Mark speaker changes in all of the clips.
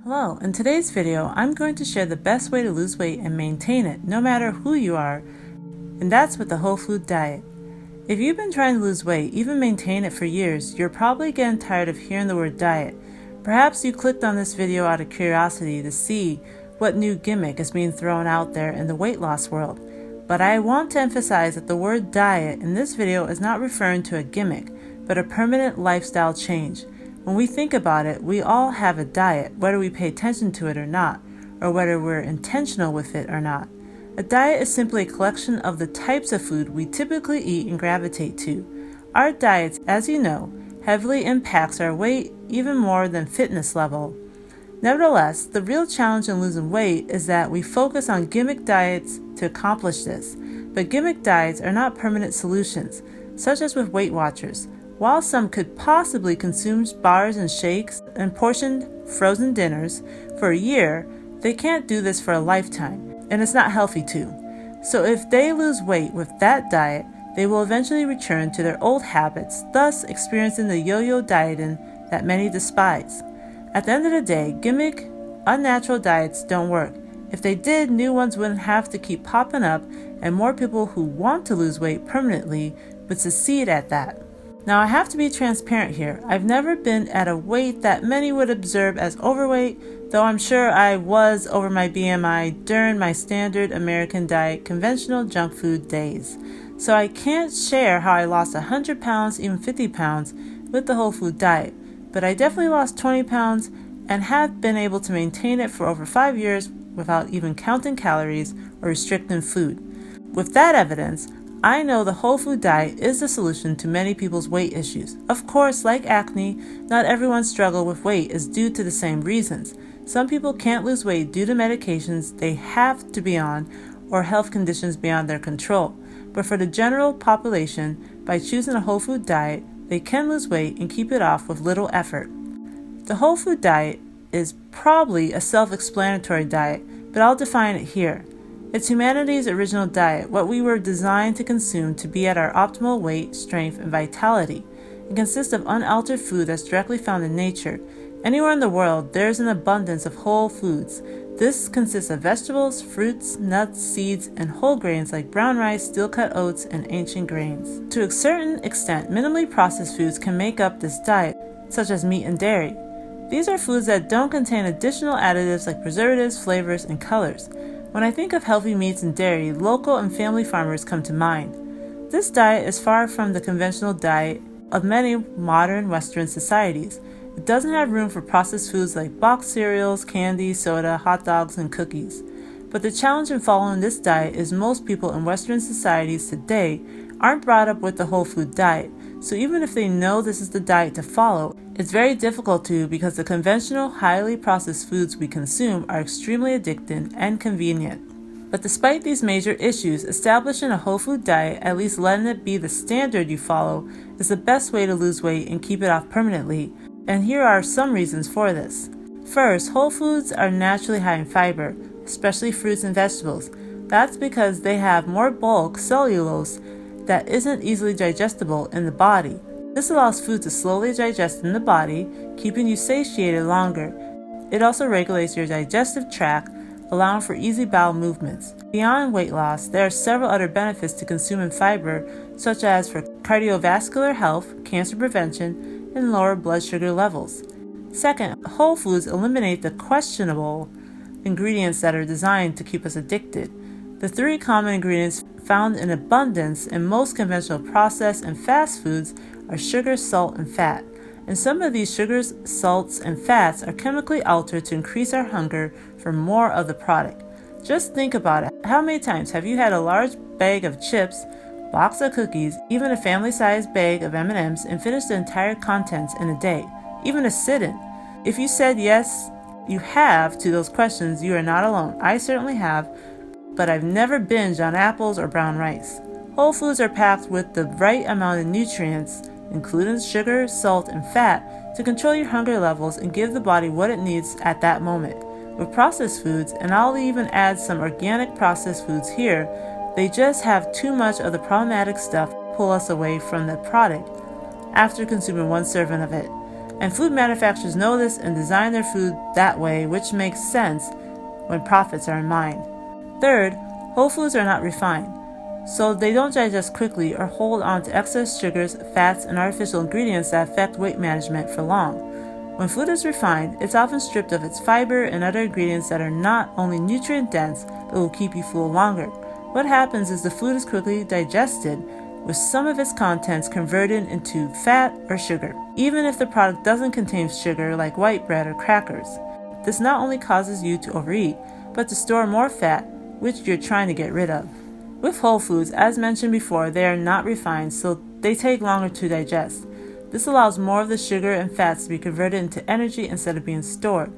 Speaker 1: Hello, in today's video, I'm going to share the best way to lose weight and maintain it, no matter who you are, and that's with the whole food diet. If you've been trying to lose weight, even maintain it for years, you're probably getting tired of hearing the word diet. Perhaps you clicked on this video out of curiosity to see what new gimmick is being thrown out there in the weight loss world. But I want to emphasize that the word diet in this video is not referring to a gimmick, but a permanent lifestyle change. When we think about it, we all have a diet, whether we pay attention to it or not, or whether we're intentional with it or not. A diet is simply a collection of the types of food we typically eat and gravitate to. Our diets, as you know, heavily impacts our weight even more than fitness level. Nevertheless, the real challenge in losing weight is that we focus on gimmick diets to accomplish this. But gimmick diets are not permanent solutions, such as with Weight Watchers. While some could possibly consume bars and shakes and portioned frozen dinners for a year, they can't do this for a lifetime, and it's not healthy too. So if they lose weight with that diet, they will eventually return to their old habits, thus experiencing the yo-yo dieting that many despise. At the end of the day, gimmick, unnatural diets don't work. If they did, new ones wouldn't have to keep popping up, and more people who want to lose weight permanently would succeed at that. Now, I have to be transparent here. I've never been at a weight that many would observe as overweight, though I'm sure I was over my BMI during my standard American diet conventional junk food days. So I can't share how I lost 100 pounds, even 50 pounds with the whole food diet, but I definitely lost 20 pounds and have been able to maintain it for over 5 years without even counting calories or restricting food. With that evidence, I know the whole food diet is the solution to many people's weight issues. Of course, like acne, not everyone's struggle with weight is due to the same reasons. Some people can't lose weight due to medications they have to be on or health conditions beyond their control. But for the general population, by choosing a whole food diet, they can lose weight and keep it off with little effort. The whole food diet is probably a self-explanatory diet, but I'll define it here. It's humanity's original diet, what we were designed to consume to be at our optimal weight, strength, and vitality. It consists of unaltered food that's directly found in nature. Anywhere in the world, there's an abundance of whole foods. This consists of vegetables, fruits, nuts, seeds, and whole grains like brown rice, steel-cut oats, and ancient grains. To a certain extent, minimally processed foods can make up this diet, such as meat and dairy. These are foods that don't contain additional additives like preservatives, flavors, and colors. When I think of healthy meats and dairy, local and family farmers come to mind. This diet is far from the conventional diet of many modern Western societies. It doesn't have room for processed foods like boxed cereals, candy, soda, hot dogs, and cookies. But the challenge in following this diet is most people in Western societies today aren't brought up with the whole food diet. So even if they know this is the diet to follow, it's very difficult to because the conventional, highly processed foods we consume are extremely addicting and convenient. But despite these major issues, establishing a whole food diet, at least letting it be the standard you follow, is the best way to lose weight and keep it off permanently. And here are some reasons for this. First, whole foods are naturally high in fiber, especially fruits and vegetables. That's because they have more bulk, cellulose, that isn't easily digestible in the body. This allows food to slowly digest in the body, keeping you satiated longer. It also regulates your digestive tract, allowing for easy bowel movements. Beyond weight loss, there are several other benefits to consuming fiber, such as for cardiovascular health, cancer prevention, and lower blood sugar levels. Second, whole foods eliminate the questionable ingredients that are designed to keep us addicted. The 3 common ingredients found in abundance in most conventional processed and fast foods are sugar, salt, and fat. And some of these sugars, salts, and fats are chemically altered to increase our hunger for more of the product. Just think about it. How many times have you had a large bag of chips, box of cookies, even a family-sized bag of M&Ms and finished the entire contents in a day, even a sit-in? If you said yes, you have to those questions, you are not alone. I certainly have, but I've never binged on apples or brown rice. Whole foods are packed with the right amount of nutrients, including sugar, salt, and fat, to control your hunger levels and give the body what it needs at that moment. With processed foods, and I'll even add some organic processed foods here, they just have too much of the problematic stuff to pull us away from the product after consuming one serving of it. And food manufacturers know this and design their food that way, which makes sense when profits are in mind. Third, whole foods are not refined, so they don't digest quickly or hold on to excess sugars, fats, and artificial ingredients that affect weight management for long. When food is refined, it's often stripped of its fiber and other ingredients that are not only nutrient dense but will keep you full longer. What happens is the food is quickly digested, with some of its contents converted into fat or sugar, even if the product doesn't contain sugar like white bread or crackers. This not only causes you to overeat, but to store more fat, which you're trying to get rid of. With whole foods, as mentioned before, they are not refined, so they take longer to digest. This allows more of the sugar and fats to be converted into energy instead of being stored.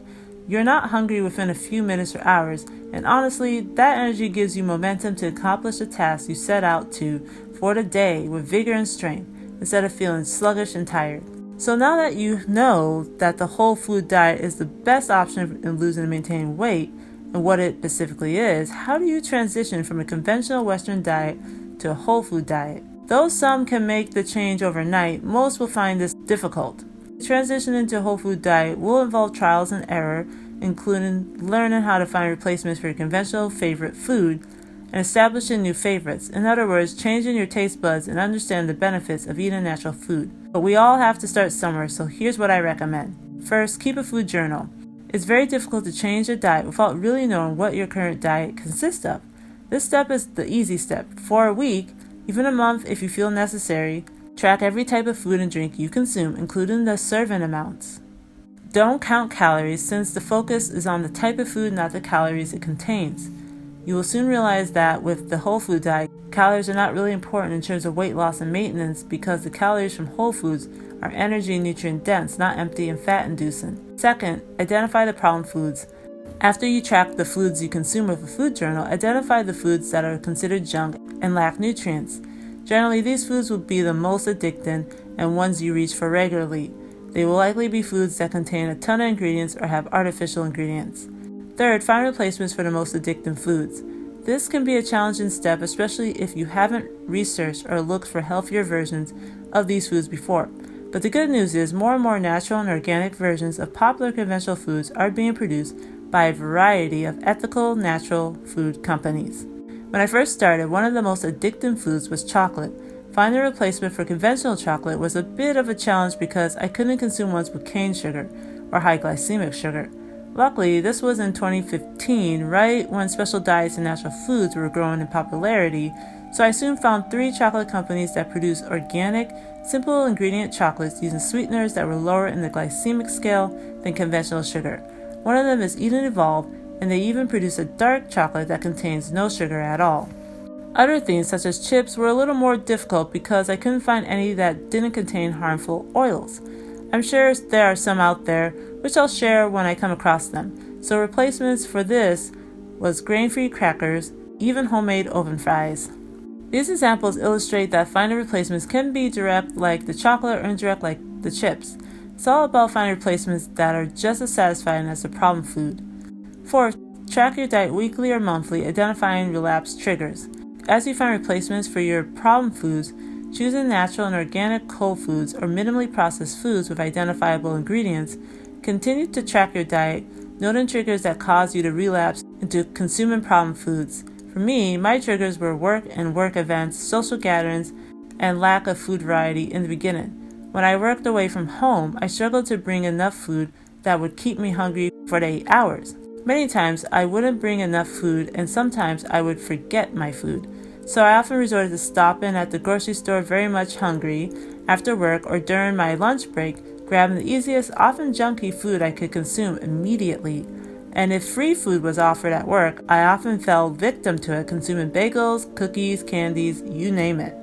Speaker 1: You're not hungry within a few minutes or hours, and honestly, that energy gives you momentum to accomplish the task you set out to for the day with vigor and strength, instead of feeling sluggish and tired. So now that you know that the whole food diet is the best option in losing and maintaining weight, and what it specifically is, how do you transition from a conventional Western diet to a whole food diet? Though some can make the change overnight, most will find this difficult. Transition into a whole food diet will involve trials and error, including learning how to find replacements for your conventional favorite food and establishing new favorites. In other words, changing your taste buds and understand the benefits of eating natural food. But we all have to start somewhere, so here's what I recommend. First, keep a food journal. It's very difficult to change a diet without really knowing what your current diet consists of. This step is the easy step. For a week, even a month if you feel necessary, track every type of food and drink you consume, including the serving amounts. Don't count calories, since the focus is on the type of food, not the calories it contains. You will soon realize that with the whole food diet, calories are not really important in terms of weight loss and maintenance, because the calories from whole foods are energy and nutrient dense, not empty and fat inducing. Second, identify the problem foods. After you track the foods you consume with a food journal, identify the foods that are considered junk and lack nutrients. Generally, these foods will be the most addicting and ones you reach for regularly. They will likely be foods that contain a ton of ingredients or have artificial ingredients. Third, find replacements for the most addictive foods. This can be a challenging step, especially if you haven't researched or looked for healthier versions of these foods before. But the good news is more and more natural and organic versions of popular conventional foods are being produced by a variety of ethical, natural food companies. When I first started, one of the most addictive foods was chocolate. Finding a replacement for conventional chocolate was a bit of a challenge because I couldn't consume ones with cane sugar or high glycemic sugar. Luckily, this was in 2015, right when special diets and natural foods were growing in popularity, so I soon found 3 chocolate companies that produce organic, simple ingredient chocolates using sweeteners that were lower in the glycemic scale than conventional sugar. One of them is Eat and Evolve, and they even produce a dark chocolate that contains no sugar at all. Other things, such as chips, were a little more difficult because I couldn't find any that didn't contain harmful oils. I'm sure there are some out there, which I'll share when I come across them. So replacements for this was grain-free crackers, even homemade oven fries. These examples illustrate that finding replacements can be direct like the chocolate or indirect like the chips. It's all about finding replacements that are just as satisfying as the problem food. Fourth, track your diet weekly or monthly, identifying relapse triggers. As you find replacements for your problem foods, choosing natural and organic whole foods or minimally processed foods with identifiable ingredients, continue to track your diet, noting triggers that cause you to relapse into consuming problem foods. For me, my triggers were work and work events, social gatherings, and lack of food variety in the beginning. When I worked away from home, I struggled to bring enough food that would keep me hungry for the 8 hours. Many times, I wouldn't bring enough food, and sometimes I would forget my food. So I often resorted to stopping at the grocery store very much hungry after work or during my lunch break, grabbing the easiest, often junky food I could consume immediately. And if free food was offered at work, I often fell victim to it, consuming bagels, cookies, candies, you name it.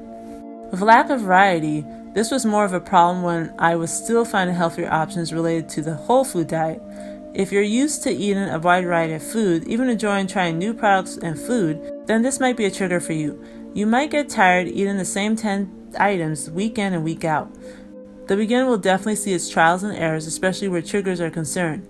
Speaker 1: With lack of variety, this was more of a problem when I was still finding healthier options related to the whole food diet. If you're used to eating a wide variety of food, even enjoying trying new products and food, then this might be a trigger for you. You might get tired eating the same 10 items week in and week out. The beginner will definitely see its trials and errors, especially where triggers are concerned.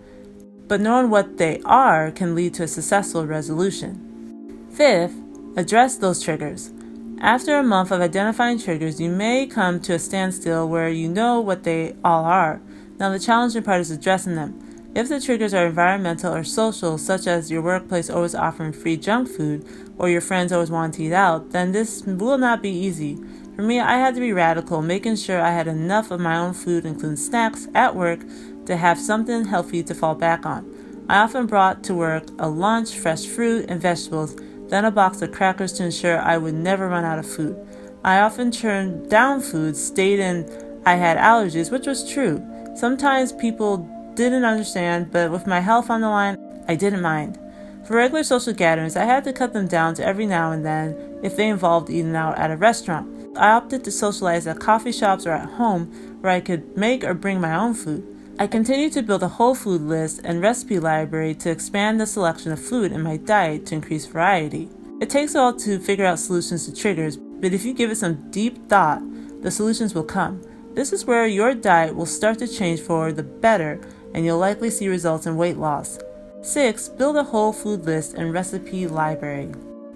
Speaker 1: But knowing what they are can lead to a successful resolution. Fifth, address those triggers. After a month of identifying triggers, you may come to a standstill where you know what they all are. Now the challenging part is addressing them. If the triggers are environmental or social, such as your workplace always offering free junk food or your friends always wanting to eat out, then this will not be easy. For me, I had to be radical, making sure I had enough of my own food, including snacks, at work to have something healthy to fall back on. I often brought to work a lunch, fresh fruit and vegetables, then a box of crackers to ensure I would never run out of food. I often turned down food stating I had allergies, which was true. Sometimes people didn't understand, but with my health on the line, I didn't mind. For regular social gatherings, I had to cut them down to every now and then if they involved eating out at a restaurant. I opted to socialize at coffee shops or at home where I could make or bring my own food. I continued to build a whole food list and recipe library to expand the selection of food in my diet to increase variety. It takes a while to figure out solutions to triggers, but if you give it some deep thought, the solutions will come. This is where your diet will start to change for the better, and you'll likely see results in weight loss. 6. Build a whole food list and recipe library.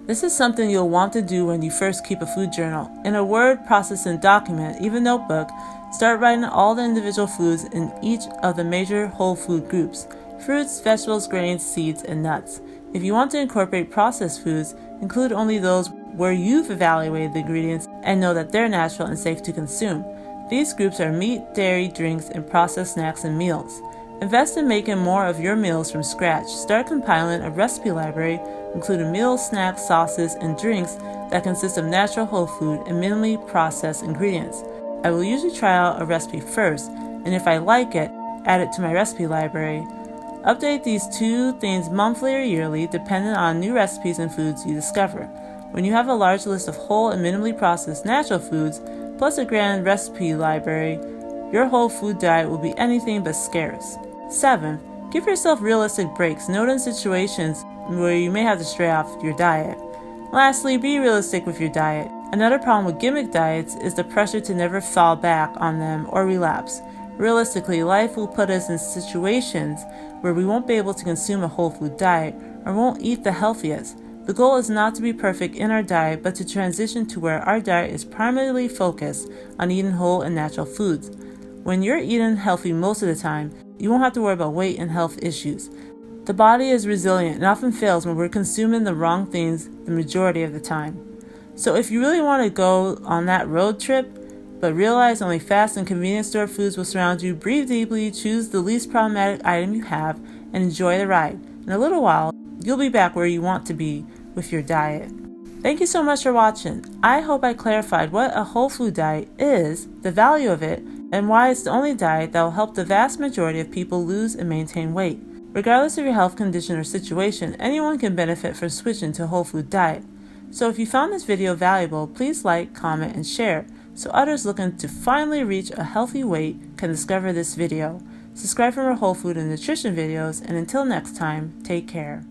Speaker 1: This is something you'll want to do when you first keep a food journal. In a word processing document, even notebook, start writing all the individual foods in each of the major whole food groups: fruits, vegetables, grains, seeds, and nuts. If you want to incorporate processed foods, include only those where you've evaluated the ingredients and know that they're natural and safe to consume. These groups are meat, dairy, drinks, and processed snacks and meals. Invest in making more of your meals from scratch. Start compiling a recipe library, including meals, snacks, sauces, and drinks that consist of natural whole food and minimally processed ingredients. I will usually try out a recipe first, and if I like it, add it to my recipe library. Update these two things monthly or yearly, depending on new recipes and foods you discover. When you have a large list of whole and minimally processed natural foods, plus a grand recipe library, your whole food diet will be anything but scarce. 7. Give yourself realistic breaks. Note in situations where you may have to stray off your diet. Lastly, be realistic with your diet. Another problem with gimmick diets is the pressure to never fall back on them or relapse. Realistically, life will put us in situations where we won't be able to consume a whole food diet or won't eat the healthiest. The goal is not to be perfect in our diet, but to transition to where our diet is primarily focused on eating whole and natural foods. When you're eating healthy most of the time, you won't have to worry about weight and health issues. The body is resilient and often fails when we're consuming the wrong things the majority of the time. So if you really want to go on that road trip, but realize only fast and convenience store foods will surround you, breathe deeply, choose the least problematic item you have, and enjoy the ride. In a little while, you'll be back where you want to be with your diet. Thank you so much for watching. I hope I clarified what a whole food diet is, the value of it, and why it's the only diet that will help the vast majority of people lose and maintain weight. Regardless of your health condition or situation, anyone can benefit from switching to a whole food diet. So if you found this video valuable, please like, comment, and share so others looking to finally reach a healthy weight can discover this video. Subscribe for more whole food and nutrition videos, and until next time, take care.